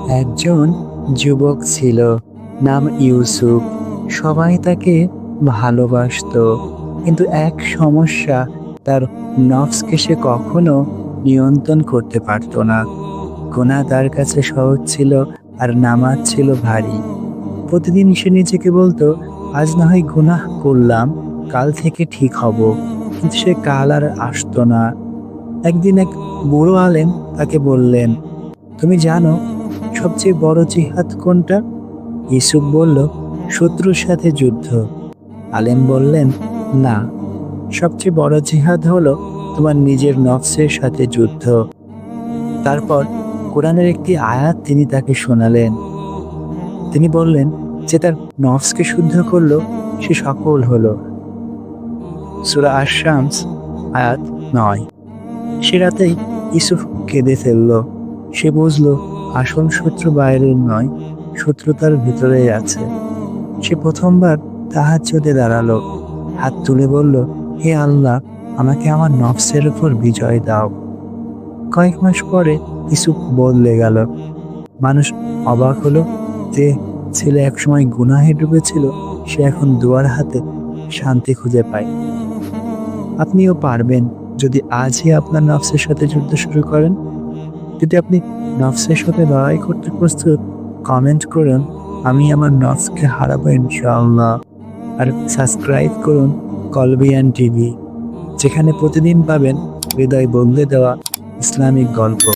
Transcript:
একজন যুবক ছিল, নাম ইউসুফ। সবাই তাকে ভালোবাসতো, কিন্তু এক সমস্যা, তার নফসকে সে কখনো নিয়ন্ত্রণ করতে পারতো না। গুনাহ তার কাছে সহজ ছিল, আর নামাজ ছিল ভারী। প্রতিদিন সে নিজেকে বলতো, আজ না হয় গুনাহ করলাম, কাল থেকে ঠিক হব। কিন্তু সে কাল আর আসতো না। একদিন এক বুড়ো আলেম তাকে বললেন, তুমি জানো সবচেয়ে বড় জিহাদ কোনটা? ইউসুফ বলল, শত্রুর সাথে যুদ্ধ। আলেম বললেন, না, সবচেয়ে বড় জিহাদ হলো তোমার নিজের নফসের সাথে যুদ্ধ। তারপর কোরআনের একটি আয়াত তিনি তাকে শোনালেন। তিনি বললেন, যে তার নফসকে শুদ্ধ করলো সে সফল হলো। সূরা আশ-শামস আয়াত ৯। সে রাতেই ইউসুফ কেঁদে ফেলল। সে বুঝল আসল শত্রু বাইরের নয়, শত্রু তার ভিতরেই আছে। সে প্রথমবার তাহাজ্জুদে দাঁড়ালো, হাত তুলে বলল, হে আল্লাহ, আমাকে আমার নফসের উপর বিজয় দাও। কয়েক মাস পরে ইউসুফ বদলে গেল। মানুষ অবাক হলো যে ছেলে একসময় গুনাহে ডুবেছিল, সে এখন দুয়ার হাতে শান্তি খুঁজে পায়। আপনিও পারবেন যদি আজই আপনার নফসের সাথে যুদ্ধ শুরু করেন। যদি আপনি নফসের সাথে লড়াই করতে প্রস্তুত, কমেন্ট করুন, আমি আমার নফসকে হারাবো ইনশাআল্লাহ। আর সাবস্ক্রাইব করুন কলবিয়ান টিভি, যেখানে প্রতিদিন পাবেন হৃদয় বদলে দেওয়া ইসলামিক গল্প।